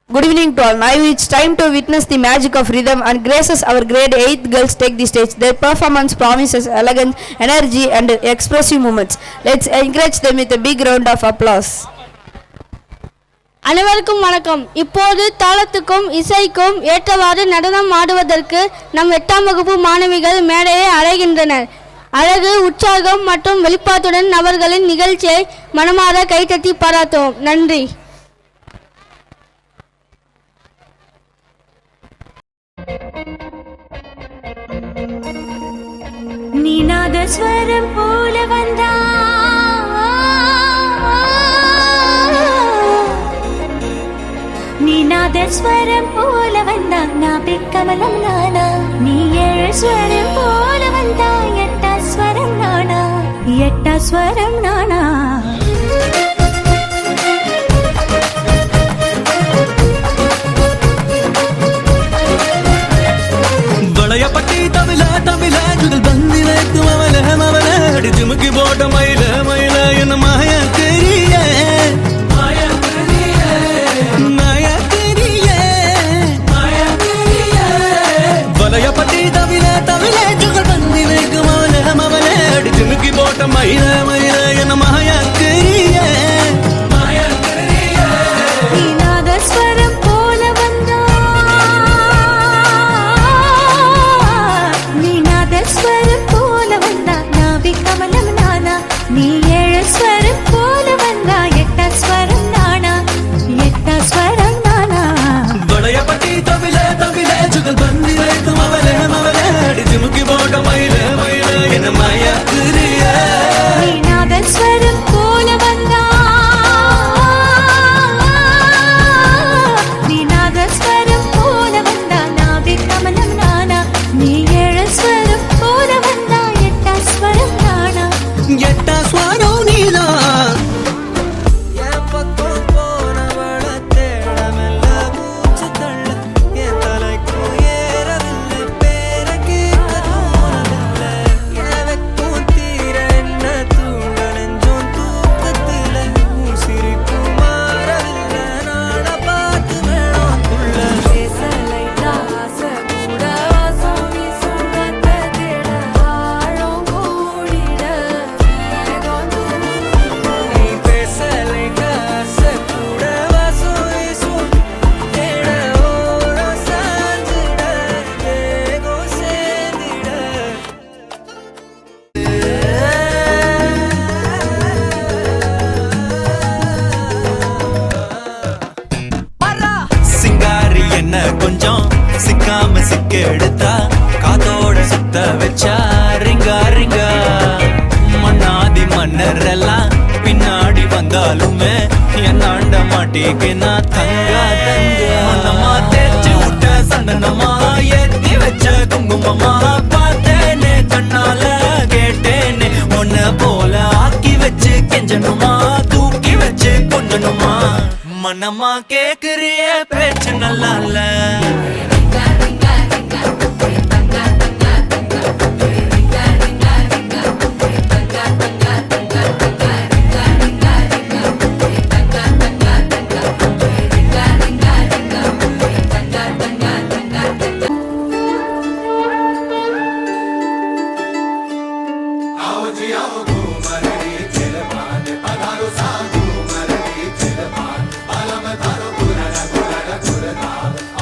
Good evening to all. Now it's time to witness the magic of rhythm and graces our grade 8th girls take the stage. Their performance promises elegance, energy and expressive movements. Let's encourage them with a big round of applause. அனைவருக்கும் வணக்கம். இப்போது தாளத்துக்கும் இசைக்கும் ஏற்றவாறு நடனம் ஆடுவதற்கு நம் 8ஆம் வகுப்பு மாணவிகள் மேடையை அடைகின்றனர். அழகு, உற்சாகம் மற்றும் வெளிப்பாட்டுடன் அவர்களின் நிகழ்ச்சியை மனமாற கைத்தட்டி பாராட்டுவோம். நன்றி. நீநாதஸ்வரம் போல வந்தா நீநாதஸ்வரம் போல வந்தா நாபிக்கமலம் நானா நீ 7 ஸ்வரம் போல வந்தா 8 ஸ்வரம் நானா 8 ஸ்வரம் நானா வளையப்பட்டி தமிழ தமிழ ஜுகல் பந்தி வைக்கும் அவல அவல அடிச்சுமுக்கி போட்ட மயில மயில என்ன மாயா தெரிய வளையப்பட்டி தமிழ தமிழ ஜுகல் பந்தி வைக்கும் அவல அவல அடிச்சுமுக்கி போட்ட மயில மயில என்ன மாயா தெரிய நீநாதஸ்வரம் போல வந்தா நீநாதஸ்வரம் போல வந்தா நாபிகமலம் நானா நீ 7 ஸ்வரம் போல வந்தா 8 ஸ்வரம் நானா 8 ஸ்வரம் நானா வளையப்பட்டி தமிழ தமிழ ஜுகல் பந்தி வைக்கும் அவல அவல அடிச்சுமுக்கி போட்ட மயில மயில என்ன மாயா தெரிய நீநாதஸ்வரம் போல வந்தா நீநாதஸ்வரம் போல வந்தா நாபிகமலம் நானா நீ 7 ஸ்வரம் போல வந்தா 8 ஸ்வரம் நானா 8 ஸ்வரம் நீலா என் பக்கம் போனவள தேடமெல்ல மூச்சு தள்ள என் தலைக்கும் ஏறவில்லை பேர கேட்க தோணவில்லை என் வெக்கம் தீர என்ன தூண்ட நெஞ்சோம் தூக்கத்தில உன் சிரிப்பு மாறவில்லை நாட பார்த்து வேணும் புள்ள பேசலைட்டா ஆசை கூட வாசம் வீசும் தேட ஆழம் கூடிட நீ பேசலை காசை கூட வாசம் வீசும் தேட ஓரம் சாஞ்சிட தேகம் சேர்ந்திட சிங்காரி என்ன கொஞ்சம் சிக்காம சிக்க எடுத்தா காதோட சுத்த வச்சா ரிங்கா ரிங்கா மன்னாதி மன்னர் எல்லாம் பின்னாடி வந்தாலுமே என்னாண்ட மாட்டேக்கு நான் தங்கா தங்க மன்னமா தேய்ச்சி விட்ட சந்தனமா ஏத்தி வச்ச குங்குமமா பார்த்தேனே கண்ணால கேட்டேனே உன்ன போல ஆக்கி வச்சு கெஞ்சணுமா தூக்கி வச்சு கொஞ்சணுமா மனமா கேக்குறிய பேச்சு நல்லா இல்ல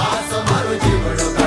Asamaru jivadu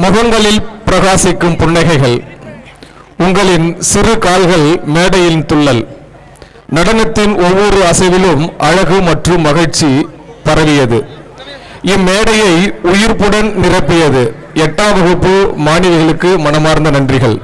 முகங்களில் பிரகாசிக்கும் புன்னகைகள், உங்களின் சிறு கால்கள் மேடையின் துள்ளல், நடனத்தின் ஒவ்வொரு அசைவிலும் அழகு மற்றும் மகிழ்ச்சி பரவியது. இம்மேடையை உயிர்ப்புடன் நிரப்பியது. 8ஆம் வகுப்பு மாணவிகளுக்கு மனமார்ந்த நன்றிகள்.